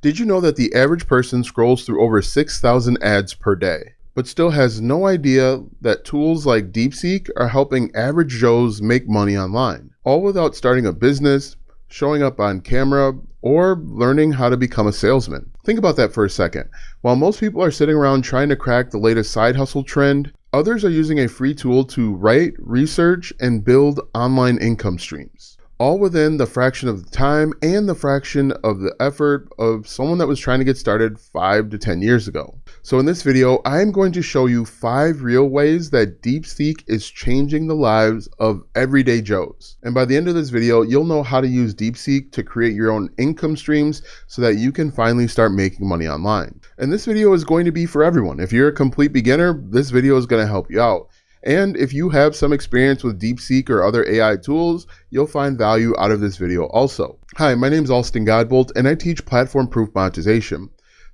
Did you know that the average person scrolls through over 6,000 ads per day, but still has no idea that tools like DeepSeek are helping average Joes make money online, all without starting a business, showing up on camera, or learning how to become a salesman? Think about that for a second. While most people are sitting around trying to crack the latest side hustle trend, others are using a free tool to write, research, and build online income streams, all within the fraction of the time and the fraction of the effort of someone that was trying to get started 5 to 10 years ago. So in this video, I'm going to show you 5 real ways that DeepSeek is changing the lives of everyday Joes. And by the end of this video, you'll know how to use DeepSeek to create your own income streams so that you can finally start making money online. And this video is going to be for everyone. If you're a complete beginner, this video is going to help you out. And if you have some experience with DeepSeek or other AI tools, you'll find value out of this video also. Hi, my name is Alston Godbolt, and I teach platform-proof monetization.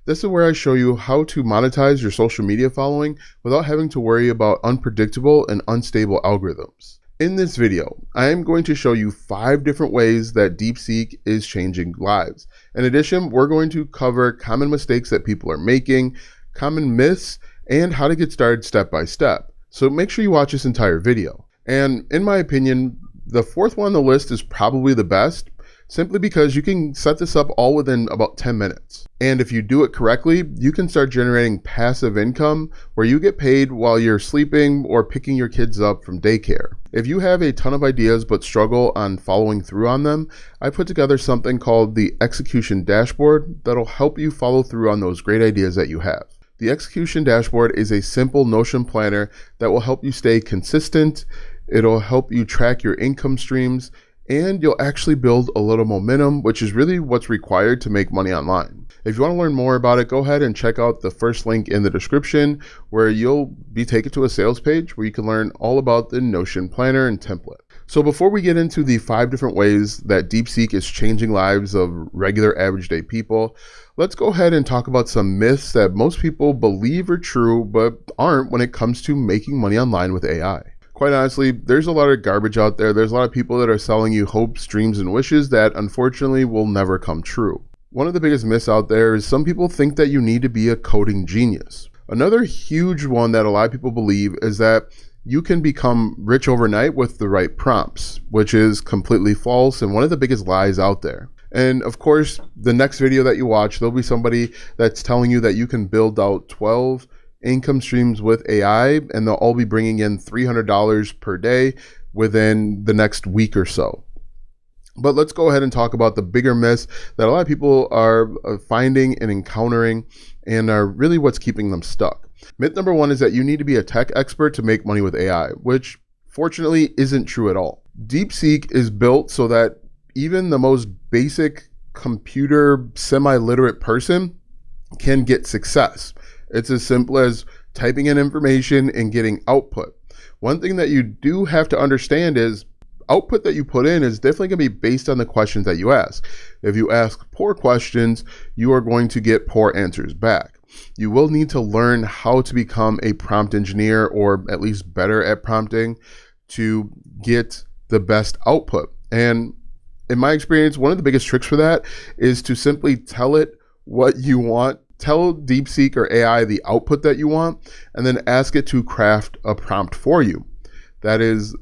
This is where I show you how to monetize your social media following without having to worry about unpredictable and unstable algorithms. In this video, I am going to show you 5 different ways that DeepSeek is changing lives. In addition, we're going to cover common mistakes that people are making, common myths, and how to get started step by step. So make sure you watch this entire video. And in my opinion, the 4th one on the list is probably the best, simply because you can set this up all within about 10 minutes. And if you do it correctly, you can start generating passive income where you get paid while you're sleeping or picking your kids up from daycare. If you have a ton of ideas but struggle on following through on them, I put together something called the execution dashboard that'll help you follow through on those great ideas that you have. The execution dashboard is a simple Notion planner that will help you stay consistent. It'll help you track your income streams, and you'll actually build a little momentum, which is really what's required to make money online. If you want to learn more about it, go ahead and check out the first link in the description, where you'll be taken to a sales page where you can learn all about the Notion planner and template. So before we get into the 5 different ways that DeepSeek is changing lives of regular average day people, let's go ahead and talk about some myths that most people believe are true but aren't when it comes to making money online with AI. Quite honestly, there's a lot of garbage out there. There's a lot of people that are selling you hopes, dreams, and wishes that unfortunately will never come true. One of the biggest myths out there is some people think that you need to be a coding genius. Another huge one that a lot of people believe is that you can become rich overnight with the right prompts, which is completely false and one of the biggest lies out there. And of course, the next video that you watch, there'll be somebody that's telling you that you can build out 12 income streams with AI and they'll all be bringing in $300 per day within the next week or so. But let's go ahead and talk about the bigger myths that a lot of people are finding and encountering and are really what's keeping them stuck. Myth number 1 is that you need to be a tech expert to make money with AI, which fortunately isn't true at all. DeepSeek is built so that even the most basic computer semi-literate person can get success. It's as simple as typing in information and getting output. One thing that you do have to understand is output that you put in is definitely going to be based on the questions that you ask. If you ask poor questions, you are going to get poor answers back. You will need to learn how to become a prompt engineer, or at least better at prompting, to get the best output. And in my experience, one of the biggest tricks for that is to simply tell it what you want. Tell DeepSeek or AI the output that you want, and then ask it to craft a prompt for you. That is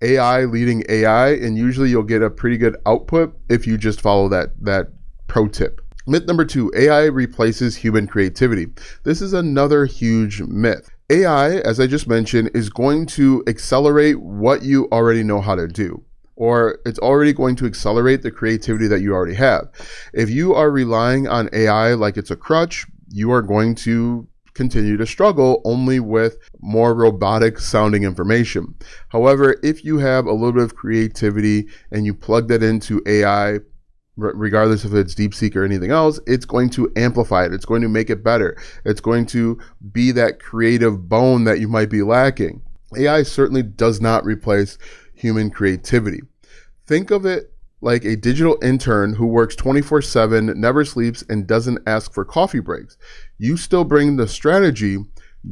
AI leading AI, and usually you'll get a pretty good output if you just follow that pro tip. Myth number 2, AI replaces human creativity. This is another huge myth. AI, as I just mentioned, is going to accelerate what you already know how to do, or it's already going to accelerate the creativity that you already have. If you are relying on AI like it's a crutch, you are going to continue to struggle only with more robotic sounding information. However, if you have a little bit of creativity and you plug that into AI, regardless if it's DeepSeek or anything else, it's going to amplify it. It's going to make it better. It's going to be that creative bone that you might be lacking. AI certainly does not replace human creativity. Think of it like a digital intern who works 24/7, never sleeps, and doesn't ask for coffee breaks. You still bring the strategy,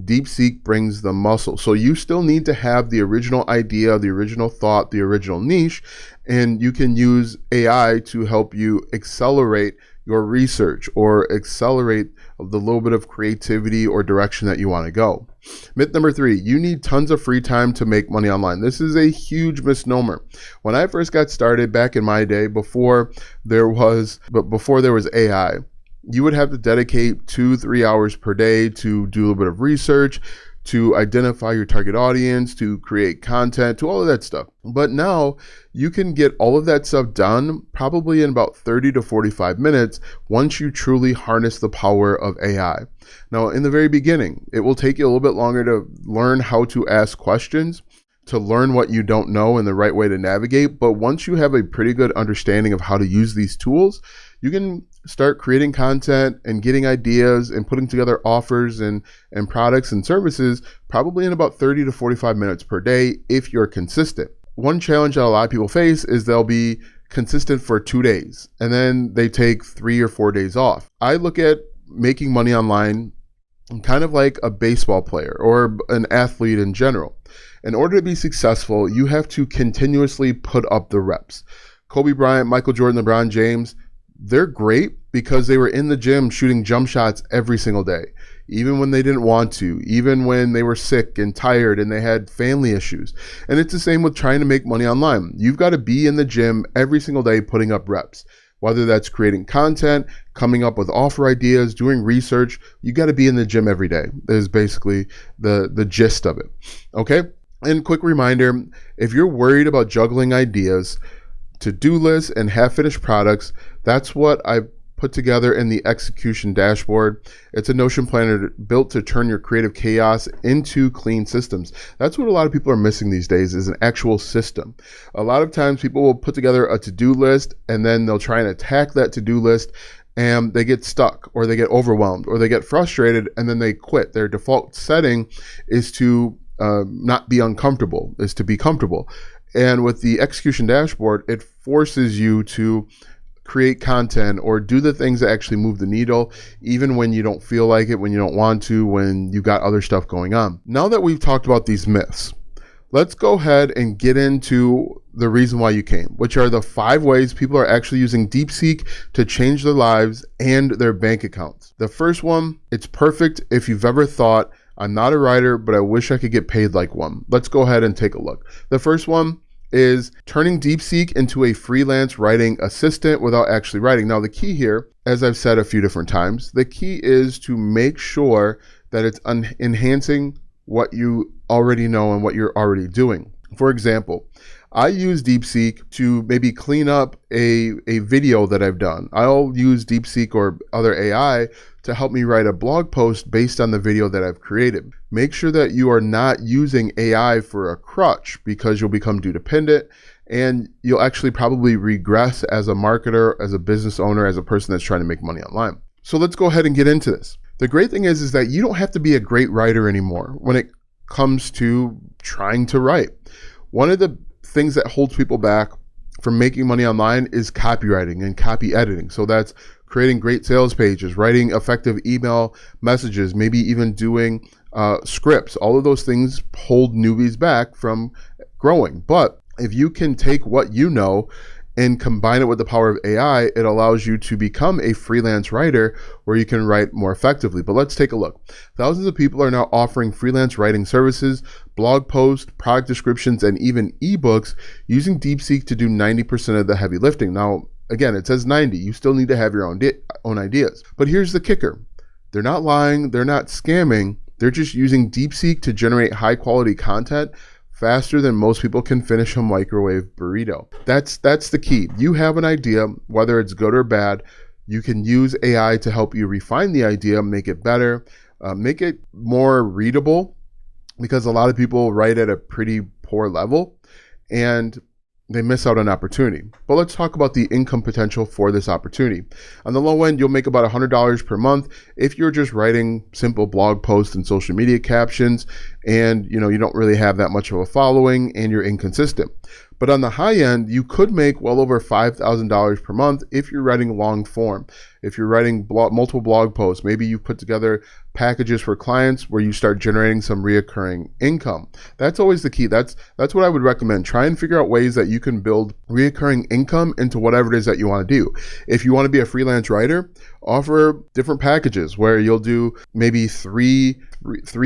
DeepSeek brings the muscle. So you still need to have the original idea, the original thought, the original niche, and you can use AI to help you accelerate your research or accelerate the little bit of creativity or direction that you want to go. Myth number 3, you need tons of free time to make money online. This is a huge misnomer. When I first got started back in my day, before there was AI, you would have to dedicate 2-3 hours per day to do a little bit of research, to identify your target audience, to create content, to all of that stuff. But now you can get all of that stuff done probably in about 30 to 45 minutes once you truly harness the power of AI. Now, in the very beginning, it will take you a little bit longer to learn how to ask questions, to learn what you don't know and the right way to navigate. But once you have a pretty good understanding of how to use these tools, you can start creating content and getting ideas and putting together offers and products and services probably in about 30 to 45 minutes per day if you're consistent. One challenge that a lot of people face is they'll be consistent for 2 days and then they take 3 or 4 days off. I look at making money online kind of like a baseball player or an athlete in general. In order to be successful, you have to continuously put up the reps. Kobe Bryant, Michael Jordan, LeBron James, they're great because they were in the gym shooting jump shots every single day, even when they didn't want to, even when they were sick and tired and they had family issues. And it's the same with trying to make money online. You've got to be in the gym every single day putting up reps. Whether that's creating content, coming up with offer ideas, doing research, you got to be in the gym every day. That is basically the gist of it. Okay? And quick reminder, if you're worried about juggling ideas, to-do lists, and half-finished products, that's what I put together in the execution dashboard. It's a Notion planner built to turn your creative chaos into clean systems. That's what a lot of people are missing these days, is an actual system. A lot of times people will put together a to-do list and then they'll try and attack that to-do list and they get stuck or they get overwhelmed or they get frustrated and then they quit. Their default setting is to not be uncomfortable, is to be comfortable. And with the execution dashboard, it forces you to create content or do the things that actually move the needle, even when you don't feel like it, when you don't want to, when you got other stuff going on. Now that we've talked about these myths, let's go ahead and get into the reason why you came, which are the 5 ways people are actually using DeepSeek to change their lives and their bank accounts. The first one, it's perfect if you've ever thought, I'm not a writer, but I wish I could get paid like one. Let's go ahead and take a look. The first one is turning DeepSeek into a freelance writing assistant without actually writing. Now, the key here, as I've said a few different times, the key is to make sure that it's enhancing what you already know and what you're already doing. For example, I use DeepSeek to maybe clean up a video that I've done. I'll use DeepSeek or other AI to help me write a blog post based on the video that I've created. Make sure that you are not using AI for a crutch because you'll become too dependent and you'll actually probably regress as a marketer, as a business owner, as a person that's trying to make money online. So let's go ahead and get into this. The great thing is that you don't have to be a great writer anymore when it comes to trying to write. One of the things that holds people back from making money online is copywriting and copy editing. So that's creating great sales pages, writing effective email messages, maybe even doing scripts. All of those things hold newbies back from growing. But if you can take what you know and combine it with the power of AI, it allows you to become a freelance writer where you can write more effectively. But let's take a look. Thousands of people are now offering freelance writing services, blog posts, product descriptions, and even ebooks using DeepSeek to do 90% of the heavy lifting. Now, again, it says 90. You still need to have your own ideas. But here's the kicker. They're not lying. They're not scamming. They're just using DeepSeek to generate high quality content faster than most people can finish a microwave burrito. That's the key. You have an idea, whether it's good or bad. You can use AI to help you refine the idea, make it better, make it more readable, because a lot of people write at a pretty poor level and they miss out on opportunity. But let's talk about the income potential for this opportunity. On the low end, you'll make about $100 per month if you're just writing simple blog posts and social media captions and you don't really have that much of a following and you're inconsistent. But on the high end, you could make well over $5,000 per month if you're writing long form. If you're writing multiple blog posts, maybe you put together packages for clients where you start generating some reoccurring income. That's always the key. That's what I would recommend. Try and figure out ways that you can build reoccurring income into whatever it is that you want to do. If you want to be a freelance writer, offer different packages where you'll do maybe three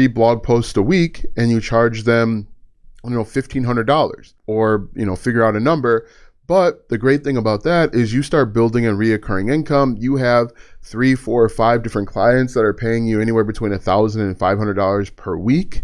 blog posts a week and you charge them, $1,500, or, figure out a number. But the great thing about that is you start building a reoccurring income. You have 3, 4, or 5 different clients that are paying you anywhere between $1,000 and $500 per week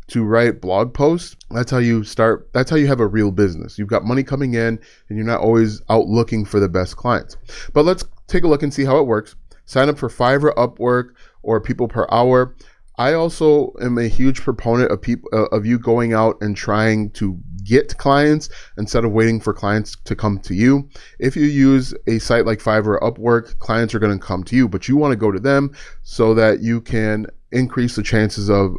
to write blog posts. That's how you start. That's how you have a real business. You've got money coming in and you're not always out looking for the best clients. But let's take a look and see how it works. Sign up for Fiverr, Upwork, or People Per Hour. I also am a huge proponent of you going out and trying to get clients instead of waiting for clients to come to you. If you use a site like Fiverr or Upwork, clients are going to come to you, but you want to go to them so that you can increase the chances of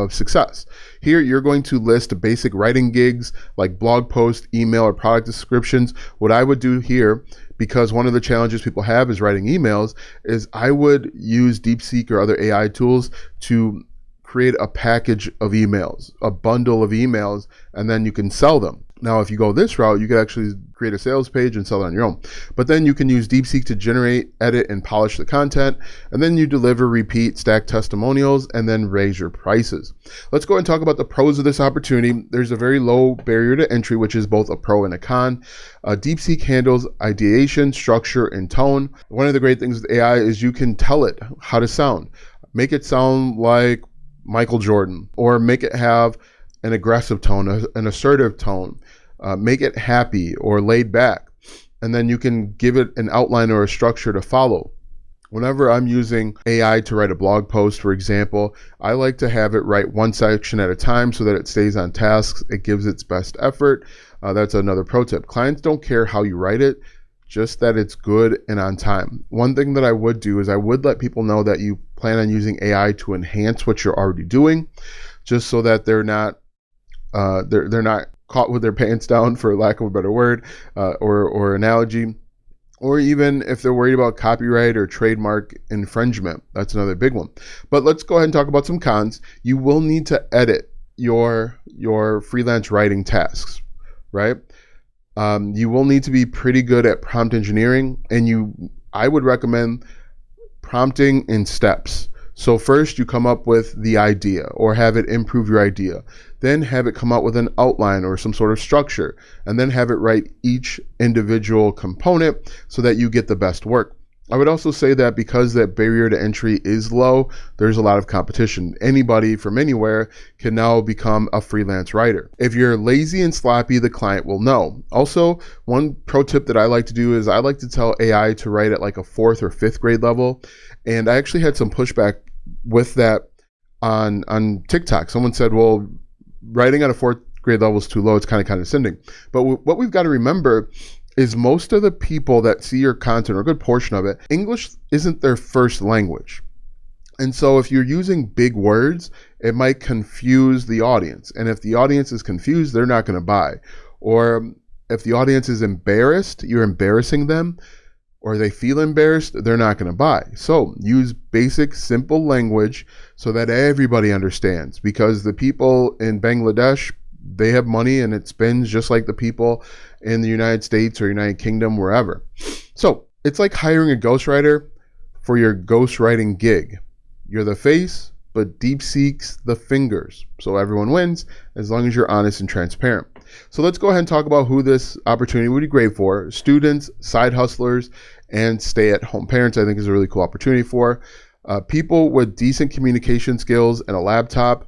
success. Here, you're going to list basic writing gigs like blog posts, email, or product descriptions. What I would do here, because one of the challenges people have is writing emails, is I would use DeepSeek or other AI tools to create a package of emails, a bundle of emails, and then you can sell them. Now, if you go this route, you could actually create a sales page and sell it on your own. But then you can use DeepSeek to generate, edit, and polish the content. And then you deliver, repeat, stack testimonials, and then raise your prices. Let's go and talk about the pros of this opportunity. There's a very low barrier to entry, which is both a pro and a con. DeepSeek handles ideation, structure, and tone. One of the great things with AI is you can tell it how to sound. Make it sound like Michael Jordan, or make it have an aggressive tone, an assertive tone, make it happy or laid back. And then you can give it an outline or a structure to follow. Whenever I'm using AI to write a blog post, for example, I like to have it write one section at a time so that it stays on task. It gives its best effort. That's another pro tip. Clients don't care how you write it, just that it's good and on time. One thing that I would do is I would let people know that you plan on using AI to enhance what you're already doing, just so that they're not caught with their pants down, for lack of a better word, or analogy, or even if they're worried about copyright or trademark infringement. That's another big one. But let's go ahead and talk about some cons. You will need to edit your freelance writing tasks, right? You will need to be pretty good at prompt engineering, and I would recommend prompting in steps. So first you come up with the idea or have it improve your idea. Then have it come out with an outline or some sort of structure, and then have it write each individual component so that you get the best work. I would also say that because that barrier to entry is low, there's a lot of competition. Anybody from anywhere can now become a freelance writer. If you're lazy and sloppy, the client will know. Also, one pro tip that I like to do is I like to tell AI to write at like a 4th or 5th grade level. And I actually had some pushback with that on TikTok. Someone said, well, writing at a 4th grade level is too low. It's kind of condescending. But what we've got to remember is most of the people that see your content, or a good portion of it, English isn't their first language. And so if you're using big words, it might confuse the audience. And if the audience is confused, they're not going to buy. Or if the audience is embarrassed, you're embarrassing them, or they feel embarrassed, they're not going to buy. So use basic, simple language so that everybody understands, because the people in Bangladesh, they have money and it spends just like the people in the United States or United Kingdom, wherever. So it's like hiring a ghostwriter for your ghostwriting gig. You're the face, but DeepSeek's the fingers. So everyone wins as long as you're honest and transparent. So let's go ahead and talk about who this opportunity would be great for. Students, side hustlers, and stay-at-home parents, I think, is a really cool opportunity for. People with decent communication skills and a laptop.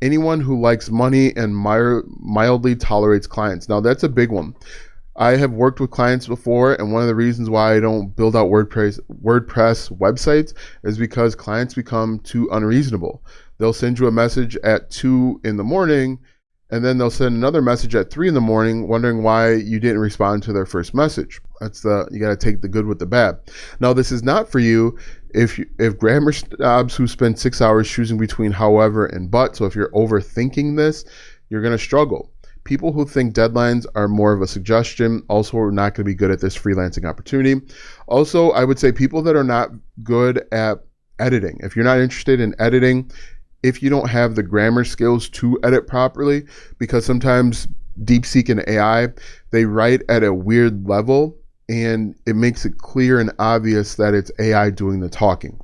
Anyone who likes money and mildly tolerates clients. Now, that's a big one. I have worked with clients before, and one of the reasons why I don't build out WordPress websites is because clients become too unreasonable. They'll send you a message at 2 in the morning, and then they'll send another message at 3 in the morning wondering why you didn't respond to their first message. You got to take the good with the bad. Now, this is not for you if grammar snobs who spend 6 hours choosing between however and but. So if you're overthinking this, you're going to struggle. People who think deadlines are more of a suggestion also are not going to be good at this freelancing opportunity. Also, I would say people that are not good at editing. If you're not interested in editing, if you don't have the grammar skills to edit properly, because sometimes DeepSeek and AI, they write at a weird level and it makes it clear and obvious that it's AI doing the talking.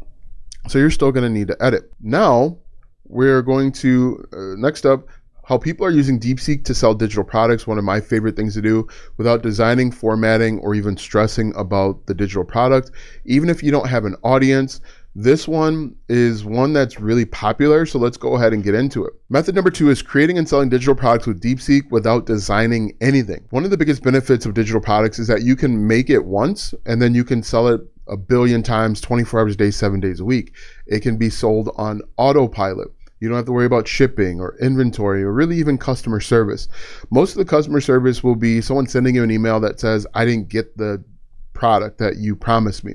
So you're still going to need to edit. Now, we're going to, next up, how people are using DeepSeek to sell digital products. One of my favorite things to do without designing, formatting, or even stressing about the digital product. Even if you don't have an audience, this one is one that's really popular, so let's go ahead and get into it. Method number 2 is creating and selling digital products with DeepSeek without designing anything. One of the biggest benefits of digital products is that you can make it once and then you can sell it a billion times, 24 hours a day, 7 days a week. It can be sold on autopilot. You don't have to worry about shipping or inventory or really even customer service. Most of the customer service will be someone sending you an email that says, I didn't get the product that you promised me.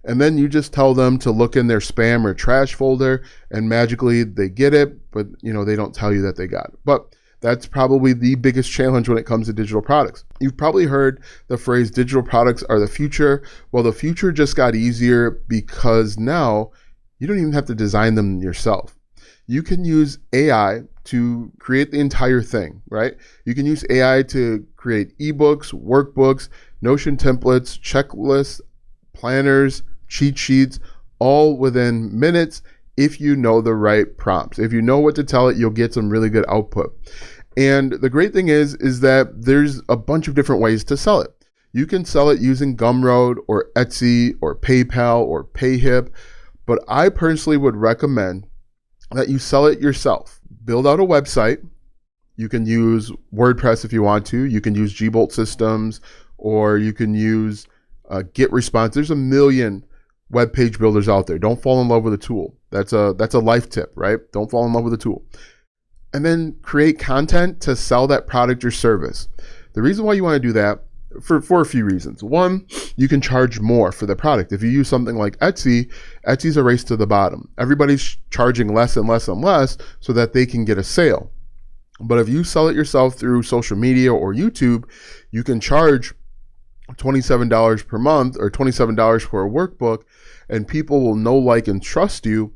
And then you just tell them to look in their spam or trash folder and magically they get it, but they don't tell you that they got it. But that's probably the biggest challenge when it comes to digital products. You've probably heard the phrase digital products are the future. Well, the future just got easier because now you don't even have to design them yourself. You can use AI to create the entire thing, right? You can use AI to create ebooks, workbooks, Notion templates, checklists, planners, cheat sheets, all within minutes if you know the right prompts. If you know what to tell it, you'll get some really good output. And the great thing is that there's a bunch of different ways to sell it. You can sell it using Gumroad or Etsy or PayPal or Payhip, but I personally would recommend that you sell it yourself. Build out a website. You can use WordPress if you want to. You can use Gbolt systems, or you can use GetResponse. There's a million web page builders out there. Don't fall in love with a tool. That's a life tip, right? Don't fall in love with a tool. And then create content to sell that product or service. The reason why you want to do that, for a few reasons. One, you can charge more for the product. If you use something like Etsy, Etsy's a race to the bottom. Everybody's charging less and less and less so that they can get a sale. But if you sell it yourself through social media or YouTube, you can charge $27 per month or $27 for a workbook, and people will know, like, and trust you,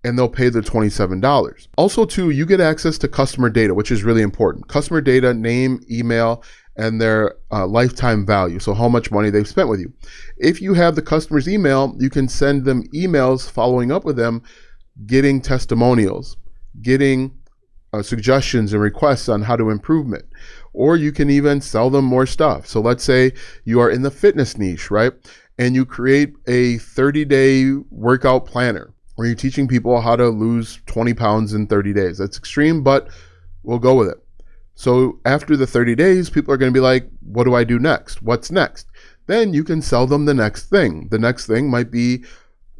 and they'll pay the $27. Also, too, you get access to customer data, which is really important. Customer data, name, email, and their lifetime value. So how much money they've spent with you. If you have the customer's email, you can send them emails following up with them, getting testimonials, getting suggestions and requests on how to improve it. Or you can even sell them more stuff. So let's say you are in the fitness niche, right? And you create a 30-day workout planner where you're teaching people how to lose 20 pounds in 30 days. That's extreme, but we'll go with it. So after the 30 days, people are going to be like, what do I do next? What's next? Then you can sell them the next thing. The next thing might be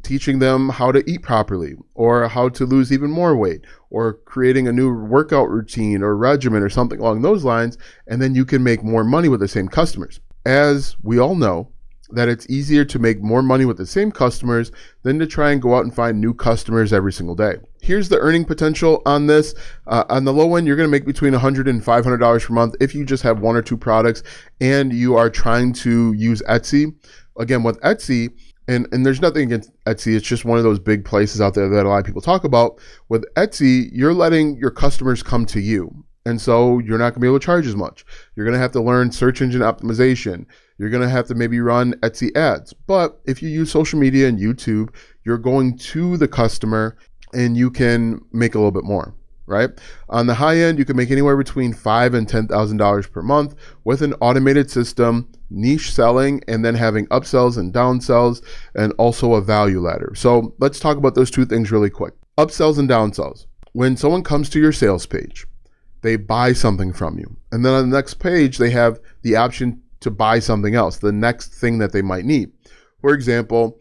teaching them how to eat properly, or how to lose even more weight, or creating a new workout routine or regimen or something along those lines. And then you can make more money with the same customers. As we all know, that it's easier to make more money with the same customers than to try and go out and find new customers every single day. Here's the earning potential on this. On the low end, you're going to make between $100 and $500 per month if you just have one or two products and you are trying to use Etsy. Again, with Etsy, and there's nothing against Etsy, it's just one of those big places out there that a lot of people talk about. With Etsy, you're letting your customers come to you. And so you're not going to be able to charge as much. You're going to have to learn search engine optimization. You're going to have to maybe run Etsy ads. But if you use social media and YouTube, you're going to the customer and you can make a little bit more, right? On the high end, you can make anywhere between $5,000 and $10,000 per month with an automated system, niche selling, and then having upsells and downsells, and also a value ladder. So let's talk about those two things really quick. Upsells and downsells. When someone comes to your sales page, they buy something from you. And then on the next page, they have the option to buy something else, the next thing that they might need. For example,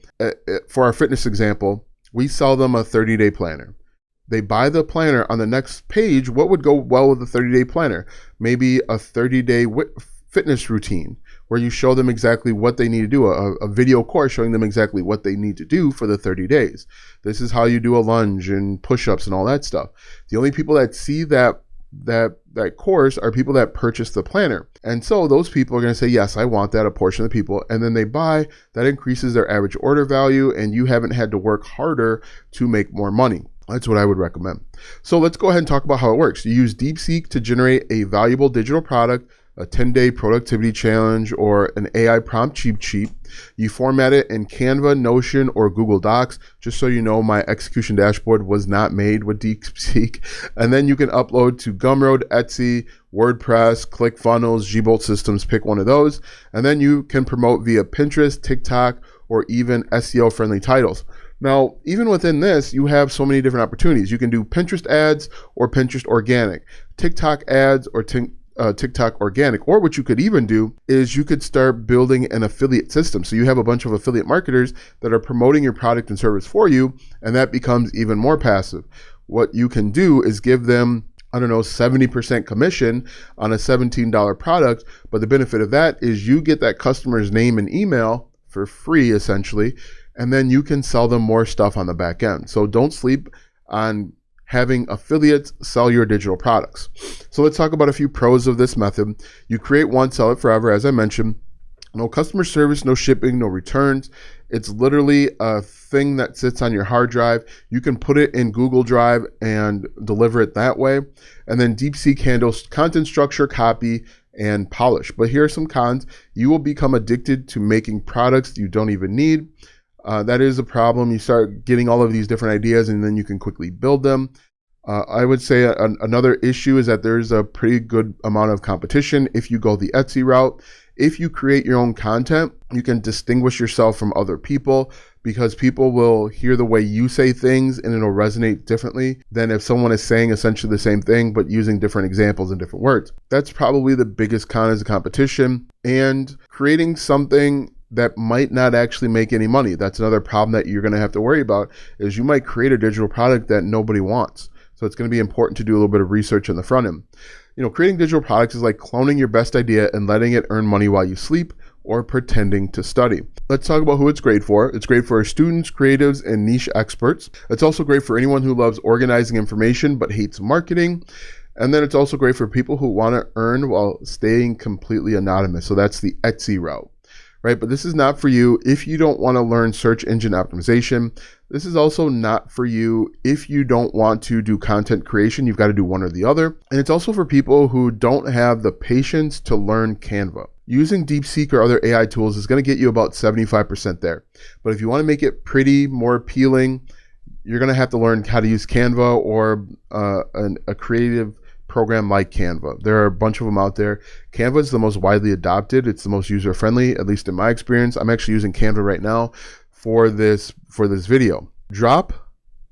for our fitness example, we sell them a 30-day planner. They buy the planner. On the next page, what would go well with a 30-day planner? Maybe a 30-day fitness routine where you show them exactly what they need to do, a video course showing them exactly what they need to do for the 30 days. This is how you do a lunge and push-ups and all that stuff. The only people that see that that course are people that purchase the planner. And so those people are going to say, yes, I want that, a portion of the people. And then they buy. That increases their average order value, and you haven't had to work harder to make more money. That's what I would recommend. So let's go ahead and talk about how it works. You use DeepSeek to generate a valuable digital product, a 10-day productivity challenge, or an AI prompt cheat sheet. You format it in Canva, Notion, or Google Docs. Just so you know, my execution dashboard was not made with DeepSeek. And then you can upload to Gumroad, Etsy, WordPress, ClickFunnels, Gbolt Systems, pick one of those. And then you can promote via Pinterest, TikTok, or even SEO-friendly titles. Now, even within this, you have so many different opportunities. You can do Pinterest ads or Pinterest organic, TikTok ads or TikTok organic, or what you could even do is you could start building an affiliate system. So you have a bunch of affiliate marketers that are promoting your product and service for you, and that becomes even more passive. What you can do is give them, 70% commission on a $17 product, but the benefit of that is you get that customer's name and email for free, essentially, and then you can sell them more stuff on the back end. So don't sleep on having affiliates sell your digital products. So let's talk about a few pros of this method. You create one, sell it forever, as I mentioned. No customer service, no shipping, no returns. It's literally a thing that sits on your hard drive. You can put it in Google Drive and deliver it that way. And then DeepSeek handles content structure, copy, and polish. But here are some cons. You will become addicted to making products you don't even need. That is a problem. You start getting all of these different ideas and then you can quickly build them. I would say another issue is that there's a pretty good amount of competition if you go the Etsy route. If you create your own content, you can distinguish yourself from other people because people will hear the way you say things and it'll resonate differently than if someone is saying essentially the same thing but using different examples and different words. That's probably the biggest con is the competition and creating something that might not actually make any money. That's another problem that you're going to have to worry about is you might create a digital product that nobody wants. So it's going to be important to do a little bit of research on the front end. Creating digital products is like cloning your best idea and letting it earn money while you sleep or pretending to study. Let's talk about who it's great for. It's great for students, creatives, and niche experts. It's also great for anyone who loves organizing information but hates marketing. And then it's also great for people who want to earn while staying completely anonymous. So that's the Etsy route. Right? But this is not for you if you don't want to learn search engine optimization. This is also not for you if you don't want to do content creation. You've got to do one or the other. And it's also for people who don't have the patience to learn Canva. Using DeepSeek or other AI tools is going to get you about 75% there. But if you want to make it pretty, more appealing, you're going to have to learn how to use Canva or a creative program like Canva. There are a bunch of them out there. Canva is the most widely adopted. It's the most user-friendly, at least in my experience. I'm actually using Canva right now for this video. Drop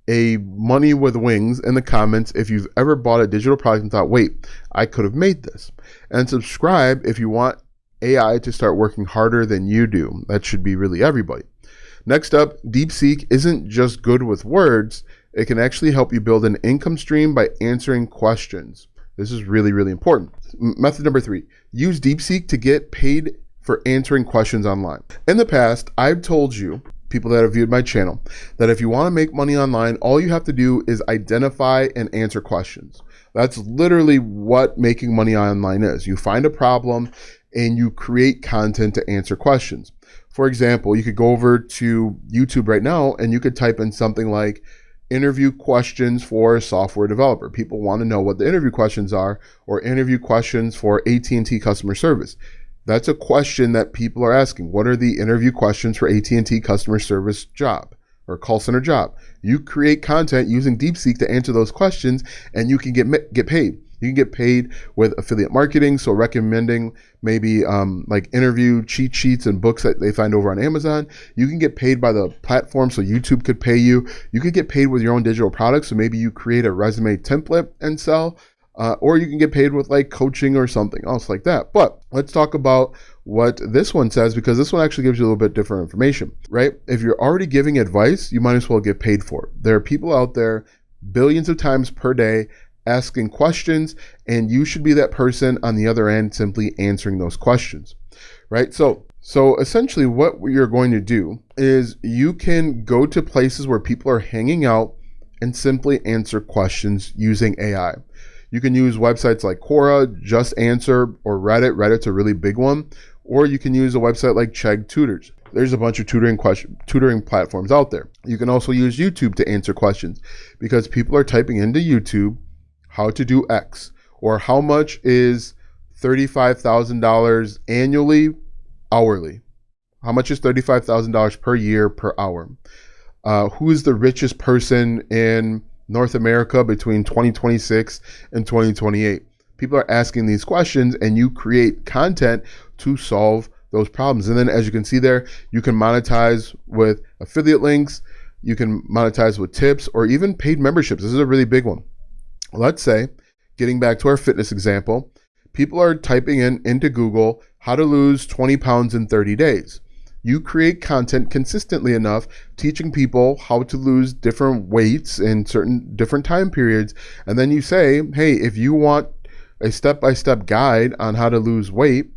a money with wings in the comments if you've ever bought a digital product and thought, wait, I could have made this. And subscribe if you want AI to start working harder than you do. That should be really everybody. Next up, DeepSeek isn't just good with words. It can actually help you build an income stream by answering questions. This is really, really important. Method number 3, use DeepSeek to get paid for answering questions online. In the past, I've told you, people that have viewed my channel, that if you want to make money online, all you have to do is identify and answer questions. That's literally what making money online is. You find a problem and you create content to answer questions. For example, you could go over to YouTube right now and you could type in something like interview questions for a software developer. People want to know what the interview questions are, or interview questions for AT&T customer service. That's a question that people are asking. What are the interview questions for AT&T customer service job or call center job? You create content using DeepSeek to answer those questions and you can get paid. You can get paid with affiliate marketing, so recommending maybe like interview cheat sheets and books that they find over on Amazon. You can get paid by the platform, so YouTube could pay you. You could get paid with your own digital products, so maybe you create a resume template and sell, or you can get paid with like coaching or something else like that. But let's talk about what this one says, because this one actually gives you a little bit different information, right? If you're already giving advice, you might as well get paid for it. There are people out there billions of times per day asking questions, and you should be that person on the other end simply answering those questions, right? So essentially what you're going to do is you can go to places where people are hanging out and simply answer questions using AI. You can use websites like Quora, Just Answer, or Reddit. Reddit's a really big one. Or you can use a website like Chegg Tutors. There's a bunch of tutoring platforms out there. You can also use YouTube to answer questions because people are typing into YouTube how to do X, or how much is $35,000 annually, hourly. How much is $35,000 per year per hour? Who is the richest person in North America between 2026 and 2028? People are asking these questions, and you create content to solve those problems. And then, as you can see there, you can monetize with affiliate links, you can monetize with tips, or even paid memberships. This is a really big one. Let's say, getting back to our fitness example, people are typing into Google how to lose 20 pounds in 30 days. You create content consistently enough teaching people how to lose different weights in certain different time periods. And then you say, hey, if you want a step-by-step guide on how to lose weight,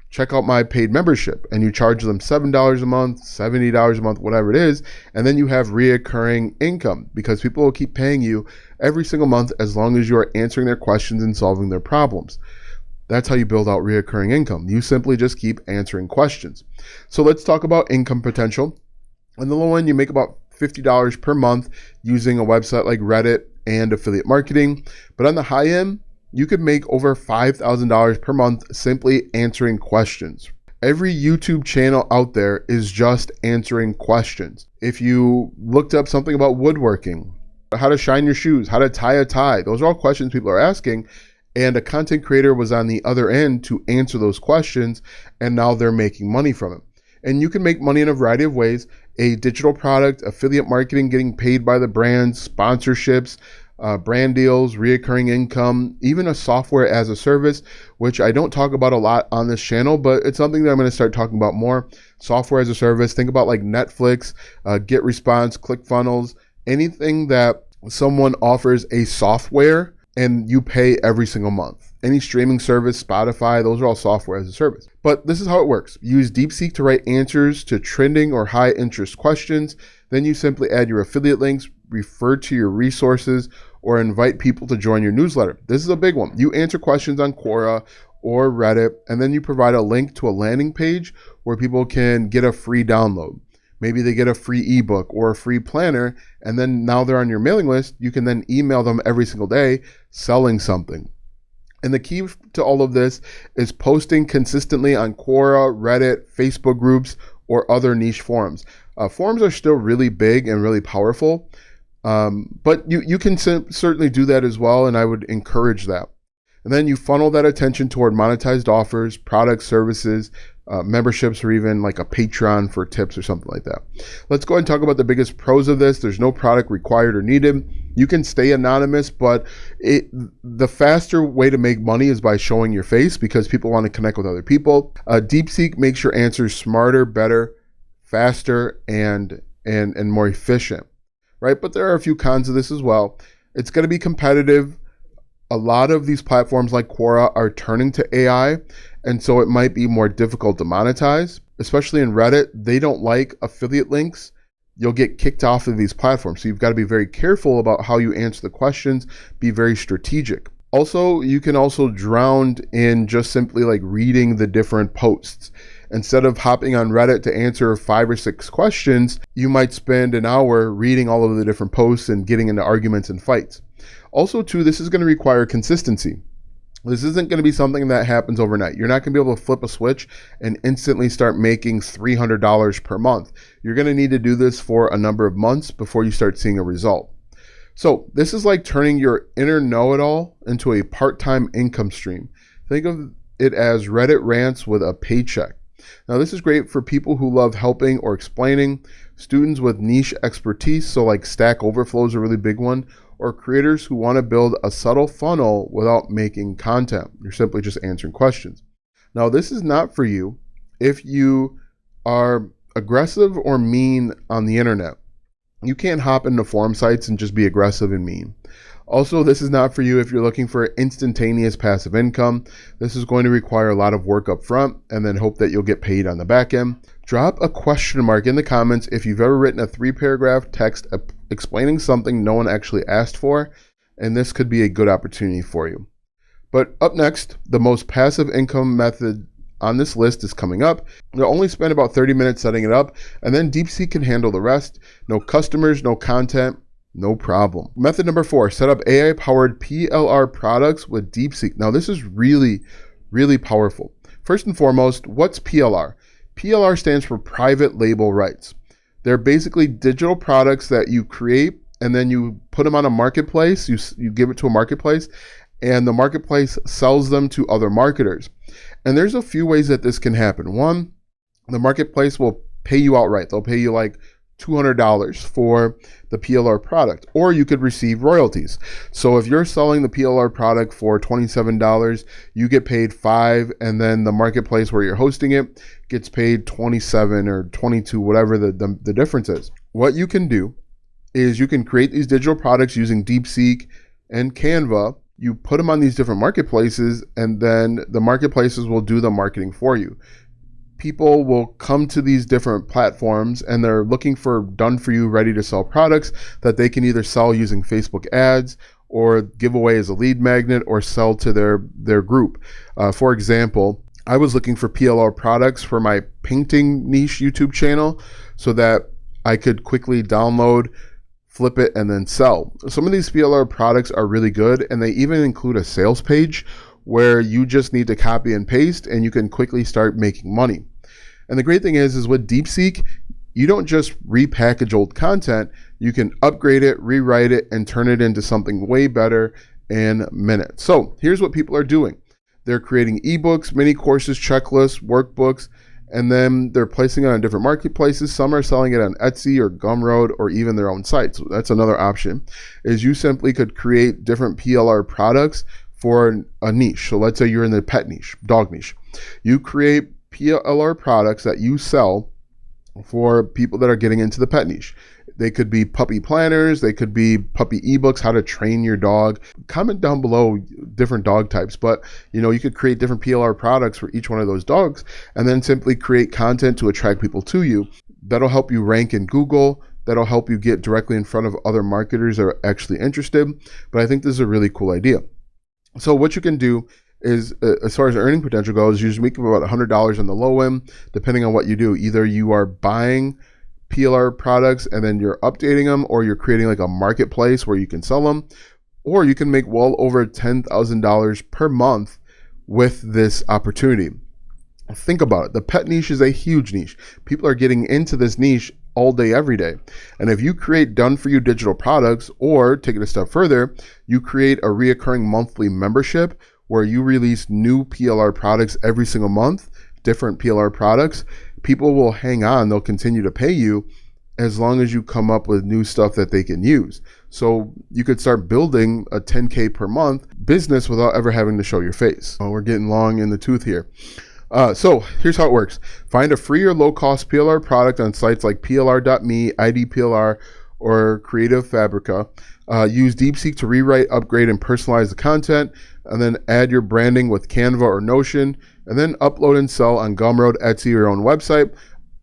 check out my paid membership. And you charge them $7 a month, $70 a month, whatever it is. And then you have reoccurring income because people will keep paying you every single month as long as you are answering their questions and solving their problems. That's how you build out reoccurring income. You simply just keep answering questions. So let's talk about income potential. On the low end, you make about $50 per month using a website like Reddit and affiliate marketing. But on the high end, you could make over $5,000 per month simply answering questions. Every YouTube channel out there is just answering questions. If you looked up something about woodworking, how to shine your shoes, how to tie a tie, those are all questions people are asking. And a content creator was on the other end to answer those questions, and now they're making money from it. And you can make money in a variety of ways: a digital product, affiliate marketing, getting paid by the brands, sponsorships, brand deals, reoccurring income, even a software as a service, which I don't talk about a lot on this channel, but it's something that I'm going to start talking about more. Software as a service, think about like Netflix, GetResponse, ClickFunnels, anything that someone offers a software and you pay every single month. Any streaming service, Spotify, those are all software as a service. But this is how it works. Use DeepSeek to write answers to trending or high interest questions. Then you simply add your affiliate links, refer to your resources, or invite people to join your newsletter. This is a big one. You answer questions on Quora or Reddit, and then you provide a link to a landing page where people can get a free download. Maybe they get a free ebook or a free planner, and then now they're on your mailing list. You can then email them every single day selling something. And the key to all of this is posting consistently on Quora, Reddit, Facebook groups, or other niche forums. Forums are still really big and really powerful, but you can certainly do that as well, and I would encourage that. And then you funnel that attention toward monetized offers, products, services, memberships, or even like a Patreon for tips or something like that. Let's go ahead and talk about the biggest pros of this. There's no product required or needed. You can stay anonymous, but the faster way to make money is by showing your face because people want to connect with other people. DeepSeek makes your answers smarter, better, faster, and more efficient, right? But there are a few cons of this as well. It's going to be competitive. A lot of these platforms like Quora are turning to AI, and so it might be more difficult to monetize, especially in Reddit. They don't like affiliate links. You'll get kicked off of these platforms. So you've got to be very careful about how you answer the questions, be very strategic. Also, you can also drown in just simply like reading the different posts. Instead of hopping on Reddit to answer 5 or 6 questions, you might spend an hour reading all of the different posts and getting into arguments and fights. Also, too, this is going to require consistency. This isn't going to be something that happens overnight. You're not going to be able to flip a switch and instantly start making $300 per month. You're going to need to do this for a number of months before you start seeing a result. So this is like turning your inner know-it-all into a part-time income stream. Think of it as Reddit rants with a paycheck. Now, this is great for people who love helping or explaining, students with niche expertise, so like Stack Overflow is a really big one, or creators who want to build a subtle funnel without making content. You're simply just answering questions. Now, this is not for you if you are aggressive or mean on the internet. You can't hop into forum sites and just be aggressive and mean. Also, this is not for you if you're looking for instantaneous passive income. This is going to require a lot of work up front and then hope that you'll get paid on the back end. Drop a question mark in the comments if you've ever written a 3-paragraph text explaining something no one actually asked for. and this could be a good opportunity for you. But up next, the most passive income method on this list is coming up. You'll only spend about 30 minutes setting it up, and then DeepSeek can handle the rest. No customers, no content, no problem. Method number 4, set up AI-powered PLR products with DeepSeek. Now, this is really, really powerful. First and foremost, what's PLR? PLR stands for private label rights. They're basically digital products that you create and then you put them on a marketplace. You give it to a marketplace, and the marketplace sells them to other marketers. And there's a few ways that this can happen. One, the marketplace will pay you outright. They'll pay you like $200 for the PLR product, or you could receive royalties. So if you're selling the PLR product for $27, you get paid $5, and then the marketplace where you're hosting it gets paid $27 or $22, whatever the difference is. What you can do is you can create these digital products using DeepSeek and Canva. You put them on these different marketplaces, and then the marketplaces will do the marketing for you. People will come to these different platforms and they're looking for done for you, ready to sell products that they can either sell using Facebook ads or give away as a lead magnet or sell to their group. For example, I was looking for PLR products for my painting niche YouTube channel so that I could quickly download, flip it, and then sell. Some of these PLR products are really good, and they even include a sales page where you just need to copy and paste and you can quickly start making money. And the great thing is with DeepSeek, you don't just repackage old content, you can upgrade it, rewrite it, and turn it into something way better in minutes. So here's what people are doing. They're creating ebooks, mini courses, checklists, workbooks, and then they're placing it on different marketplaces. Some are selling it on Etsy or Gumroad or even their own site. So that's another option, is you simply could create different PLR products for a niche. So let's say you're in the pet niche, dog niche. You create PLR products that you sell for people that are getting into the pet niche. They could be puppy planners, they could be puppy ebooks, how to train your dog. Comment down below different dog types, but you could create different PLR products for each one of those dogs and then simply create content to attract people to you. That'll help you rank in Google. That'll help you get directly in front of other marketers that are actually interested. But I think this is a really cool idea. So what you can do is, as far as earning potential goes, you just make about $100 on the low end, depending on what you do. Either you are buying PLR products and then you're updating them, or you're creating like a marketplace where you can sell them, or you can make well over $10,000 per month with this opportunity. Think about it. The pet niche is a huge niche. People are getting into this niche all day, every day. And if you create done-for-you digital products, or take it a step further, you create a reoccurring monthly membership where you release new PLR products every single month, different PLR products, people will hang on. They'll continue to pay you as long as you come up with new stuff that they can use. So you could start building a 10K per month business without ever having to show your face. Oh, we're getting long in the tooth here. So here's how it works. Find a free or low-cost PLR product on sites like plr.me, IDPLR, or Creative Fabrica. Use DeepSeek to rewrite, upgrade, and personalize the content, and then add your branding with Canva or Notion, and then upload and sell on Gumroad, Etsy, or your own website.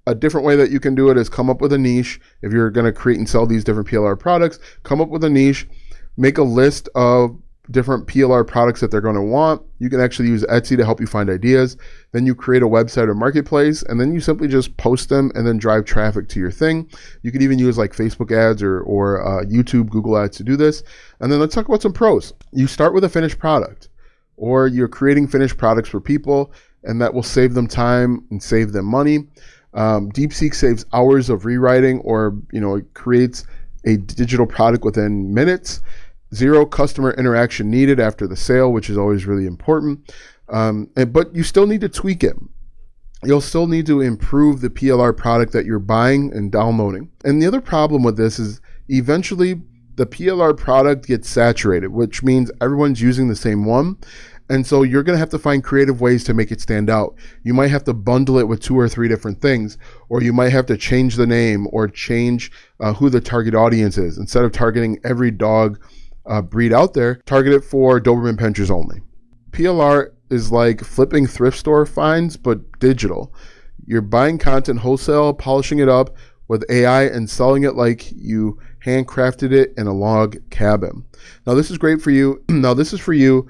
A different way that you can do it is come up with a niche. If you're going to create and sell these different PLR products, come up with a niche, make a list of different PLR products that they're going to want. You can actually use Etsy to help you find ideas. Then you create a website or marketplace, and then you simply just post them and then drive traffic to your thing. You could even use like Facebook ads or YouTube, Google ads to do this. And then let's talk about some pros. You start with a finished product, or you're creating finished products for people, and that will save them time and save them money. DeepSeek saves hours of rewriting, or it creates a digital product within minutes. Zero customer interaction needed after the sale, which is always really important. But you still need to tweak it. You'll still need to improve the PLR product that you're buying and downloading. And the other problem with this is eventually the PLR product gets saturated, which means everyone's using the same one. And so you're going to have to find creative ways to make it stand out. You might have to bundle it with 2 or 3 different things, or you might have to change the name or change who the target audience is. Instead of targeting every dog breed out there, target it for Doberman Pinschers only. PLR is like flipping thrift store finds, but digital. You're buying content wholesale, polishing it up with AI and selling it like you handcrafted it in a log cabin. Now, this is great for you. Now, this is for you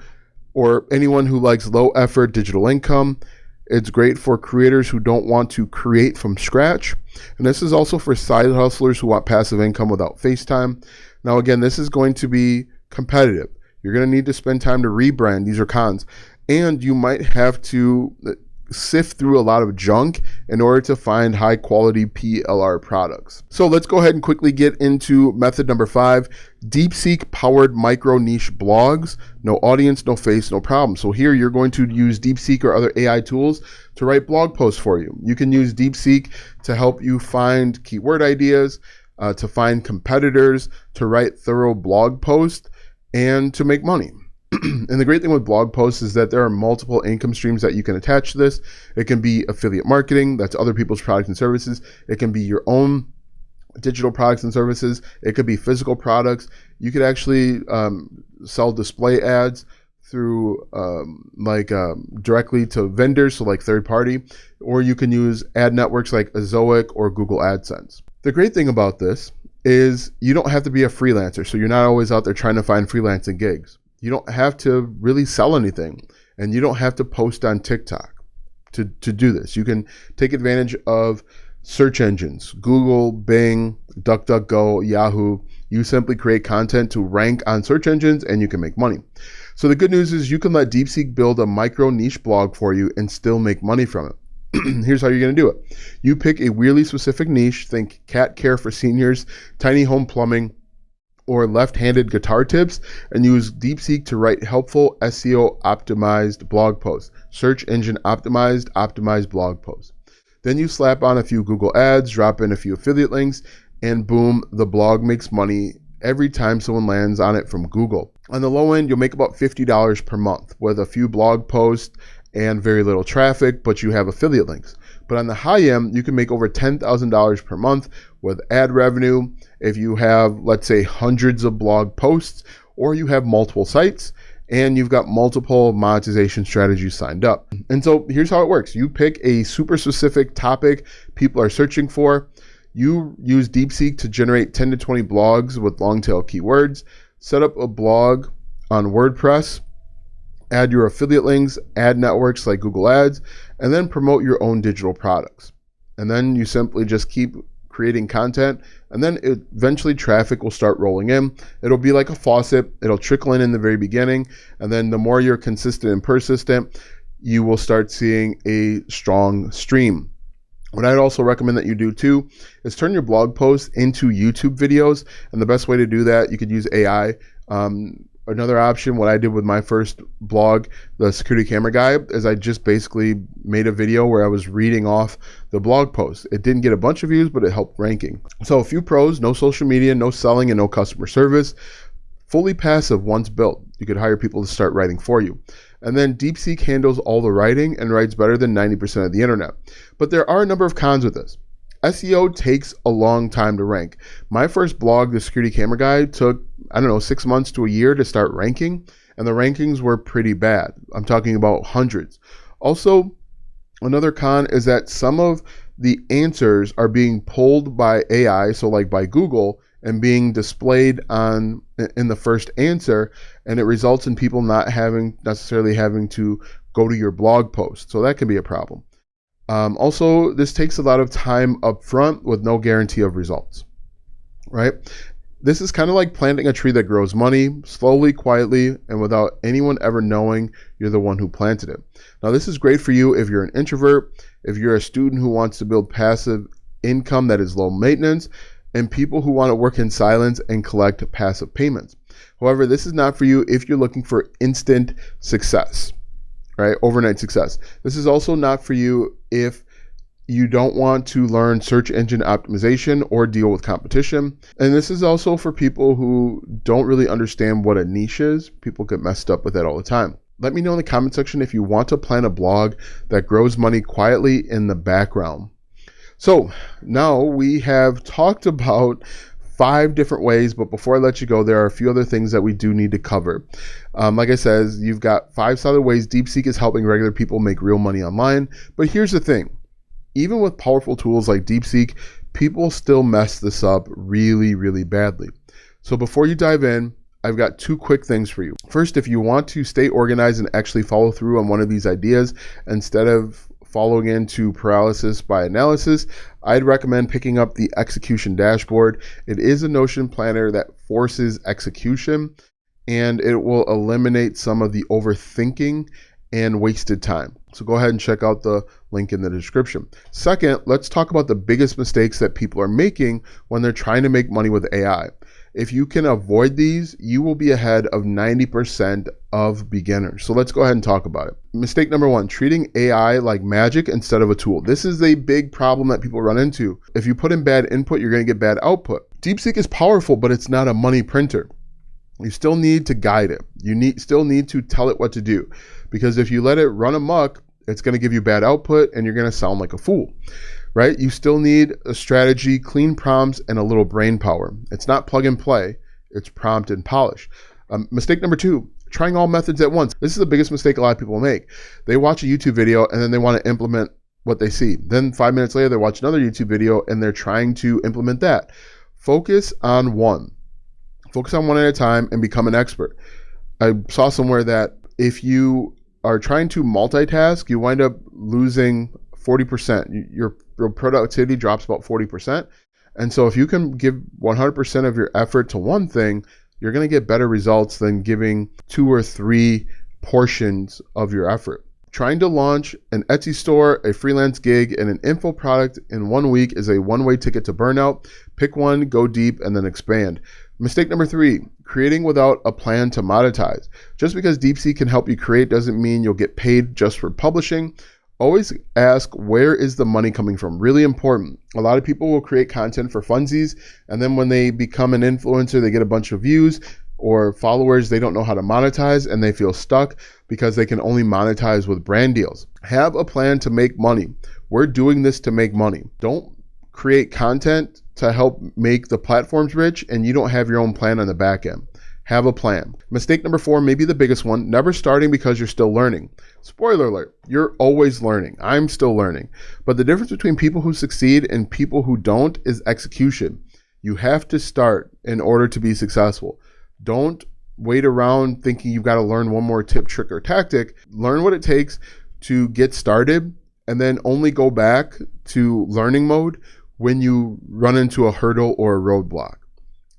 or anyone who likes low effort digital income. It's great for creators who don't want to create from scratch. And this is also for side hustlers who want passive income without FaceTime. Now, again, this is going to be competitive. You're going to need to spend time to rebrand. These are cons. And you might have to sift through a lot of junk in order to find high quality PLR products. So let's go ahead and quickly get into method number 5, DeepSeek powered micro niche blogs. No audience, no face, no problem. So here you're going to use DeepSeek or other AI tools to write blog posts for you. You can use DeepSeek to help you find keyword ideas, to find competitors, to write thorough blog posts, and to make money. And the great thing with blog posts is that there are multiple income streams that you can attach to this. It can be affiliate marketing, that's other people's products and services. It can be your own digital products and services. It could be physical products. You could actually sell display ads through directly to vendors, so like third party, or you can use ad networks like Azoic or Google AdSense. The great thing about this is you don't have to be a freelancer, so you're not always out there trying to find freelancing gigs. You don't have to really sell anything, and you don't have to post on TikTok to do this. You can take advantage of search engines, Google, Bing, DuckDuckGo, Yahoo. You simply create content to rank on search engines and you can make money. So the good news is you can let DeepSeek build a micro niche blog for you and still make money from it. Here's how you're going to do it. You pick a weirdly specific niche, think cat care for seniors, tiny home plumbing, or left-handed guitar tips, and use DeepSeek to write helpful SEO optimized blog posts, search engine optimized blog posts. Then you slap on a few Google ads, drop in a few affiliate links, and boom, the blog makes money every time someone lands on it from Google. On the low end, you'll make about $50 per month with a few blog posts and very little traffic, but you have affiliate links. But on the high end, you can make over $10,000 per month with ad revenue if you have, let's say, hundreds of blog posts, or you have multiple sites and you've got multiple monetization strategies signed up. And so here's how it works. You pick a super specific topic people are searching for. You use DeepSeek to generate 10 to 20 blogs with long tail keywords, set up a blog on WordPress, add your affiliate links, ad networks like Google Ads, and then promote your own digital products. And then you simply just keep creating content, and then eventually traffic will start rolling in. It'll be like a faucet. It'll trickle in the very beginning, and then the more you're consistent and persistent, you will start seeing a strong stream. What I'd also recommend that you do too is turn your blog posts into YouTube videos, and the best way to do that, you could use AI. Another option, what I did with my first blog, The Security Camera Guy, is I just basically made a video where I was reading off the blog post. It didn't get a bunch of views, but it helped ranking. So a few pros: no social media, no selling, and no customer service. Fully passive once built. You could hire people to start writing for you. And then DeepSeek handles all the writing and writes better than 90% of the internet. But there are a number of cons with this. SEO takes a long time to rank. My first blog, The Security Camera Guy, took, 6 months to a year to start ranking, and the rankings were pretty bad. I'm talking about hundreds. Also, another con is that some of the answers are being pulled by AI, so like by Google, and being displayed in the first answer, and it results in people not necessarily having to go to your blog post. So that can be a problem. Also, this takes a lot of time up front with no guarantee of results, right? This is kind of like planting a tree that grows money slowly, quietly, and without anyone ever knowing you're the one who planted it. Now, this is great for you if you're an introvert, if you're a student who wants to build passive income that is low maintenance, and people who want to work in silence and collect passive payments. However, this is not for you if you're looking for instant success, right? Overnight success. This is also not for you if you don't want to learn search engine optimization or deal with competition. And this is also for people who don't really understand what a niche is. People get messed up with that all the time. Let me know in the comment section if you want to plan a blog that grows money quietly in the background. So now we have talked about 5 different ways, but before I let you go, there are a few other things that we do need to cover. Like I said, you've got 5 solid ways DeepSeek is helping regular people make real money online. But here's the thing. Even with powerful tools like DeepSeek, people still mess this up really, really badly. So before you dive in, I've got two quick things for you. First, if you want to stay organized and actually follow through on one of these ideas instead of following into paralysis by analysis, I'd recommend picking up the execution dashboard. It is a Notion planner that forces execution, and it will eliminate some of the overthinking and wasted time. So go ahead and check out the link in the description. Second, let's talk about the biggest mistakes that people are making when they're trying to make money with AI. If you can avoid these, you will be ahead of 90% of beginners. So let's go ahead and talk about it. Mistake number one, treating AI like magic instead of a tool. This is a big problem that people run into. If you put in bad input, you're going to get bad output. DeepSeek is powerful, but it's not a money printer. You still need to guide it. You still need to tell it what to do, because if you let it run amok, it's going to give you bad output and you're going to sound like a fool, right? You still need a strategy, clean prompts, and a little brain power. It's not plug and play, it's prompt and polish. Mistake number two, trying all methods at once. This is the biggest mistake a lot of people make. They watch a YouTube video and then they want to implement what they see. Then 5 minutes later, they watch another YouTube video and they're trying to implement that. Focus on one. Focus on one at a time and become an expert. I saw somewhere that if you are trying to multitask, you wind up losing 40%. Your productivity drops about 40%. And so if you can give 100% of your effort to one thing, you're going to get better results than giving 2 or 3 portions of your effort. Trying to launch an Etsy store, a freelance gig, and an info product in 1 week is a one-way ticket to burnout. Pick one, go deep, and then expand. Mistake number 3, creating without a plan to monetize. Just because DeepSeek can help you create doesn't mean you'll get paid just for publishing. Always ask, where is the money coming from? Really important. A lot of people will create content for funsies, and then when they become an influencer, they get a bunch of views or followers, they don't know how to monetize, and they feel stuck because they can only monetize with brand deals. Have a plan to make money. We're doing this to make money. Don't create content to help make the platforms rich and you don't have your own plan on the back end. Have a plan. Mistake number 4, maybe the biggest one, never starting because you're still learning. Spoiler alert, you're always learning. I'm still learning. But the difference between people who succeed and people who don't is execution. You have to start in order to be successful. Don't wait around thinking you've got to learn one more tip, trick, or tactic. Learn what it takes to get started and then only go back to learning mode when you run into a hurdle or a roadblock.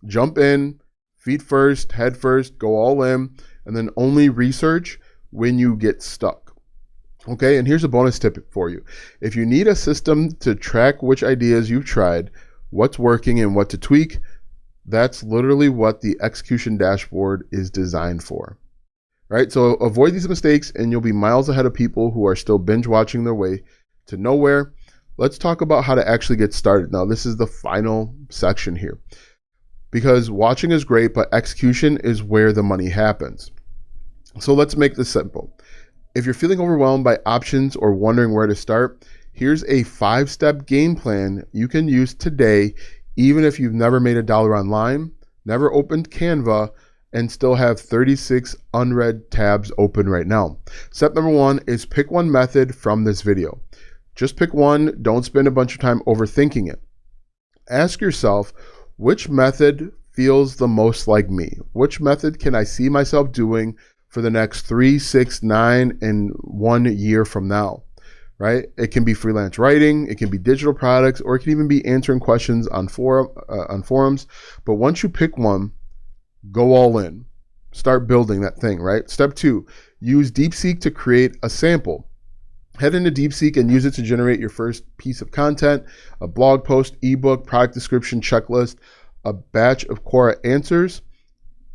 Jump in, feet first, head first, go all in, and then only research when you get stuck. Okay, and here's a bonus tip for you. If you need a system to track which ideas you've tried, what's working and what to tweak, that's literally what the execution dashboard is designed for. Right? So avoid these mistakes and you'll be miles ahead of people who are still binge watching their way to nowhere. Let's talk about how to actually get started. Now, this is the final section here, because watching is great, but execution is where the money happens. So let's make this simple. If you're feeling overwhelmed by options or wondering where to start, here's a 5-step game plan you can use today, even if you've never made $1 online, never opened Canva, and still have 36 unread tabs open right now. Step number 1 is pick one method from this video. Just pick one. Don't spend a bunch of time overthinking it. Ask yourself, which method feels the most like me? Which method can I see myself doing for the next 3, 6, 9, and 1 year from now? Right? It can be freelance writing, it can be digital products, or it can even be answering questions on forums. But once you pick one, go all in. Start building that thing, right? Step 2, use DeepSeek to create a sample. Head into DeepSeek and use it to generate your first piece of content, a blog post, ebook, product description, checklist, a batch of Quora answers.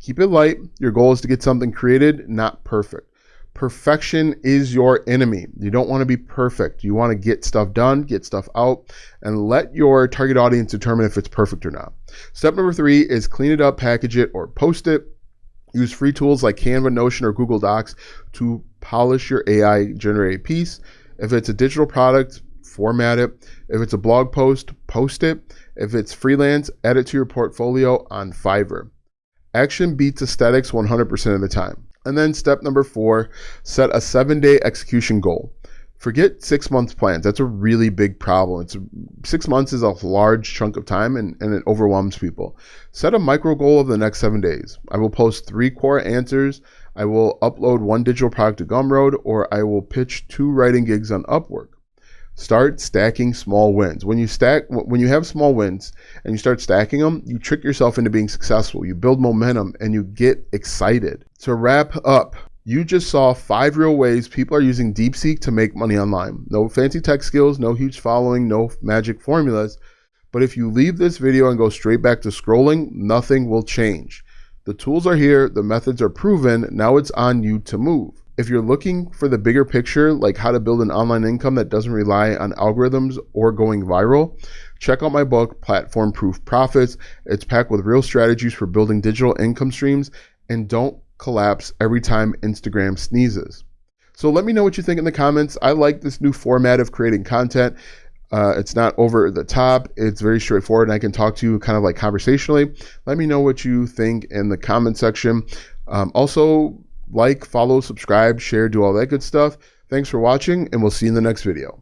Keep it light. Your goal is to get something created, not perfect. Perfection is your enemy. You don't want to be perfect. You want to get stuff done, get stuff out, and let your target audience determine if it's perfect or not. Step number 3 is clean it up, package it, or post it. Use free tools like Canva, Notion, or Google Docs to polish your AI generated piece. If it's a digital product, format it. If it's a blog post, post it. If it's freelance, add it to your portfolio on Fiverr. Action beats aesthetics 100% of the time. And then step number 4, set a 7-day execution goal. Forget 6 month plans. That's a really big problem. 6 months is a large chunk of time and it overwhelms people. Set a micro goal of the next 7 days. I will post 3 core answers. I will upload 1 digital product to Gumroad, or I will pitch 2 writing gigs on Upwork. Start stacking small wins. When you have small wins and you start stacking them, you trick yourself into being successful. You build momentum and you get excited. To wrap up, you just saw 5 real ways people are using DeepSeek to make money online. No fancy tech skills, no huge following, no magic formulas. But if you leave this video and go straight back to scrolling, nothing will change. The tools are here, the methods are proven, now it's on you to move. If you're looking for the bigger picture, like how to build an online income that doesn't rely on algorithms or going viral, check out my book, Platform Proof Profits. It's packed with real strategies for building digital income streams, and don't collapse every time Instagram sneezes. So let me know what you think in the comments. I like this new format of creating content. It's not over the top. It's very straightforward, and I can talk to you kind of like conversationally. Let me know what you think in the comment section. Also, like, follow, subscribe, share, do all that good stuff. Thanks for watching, and we'll see you in the next video.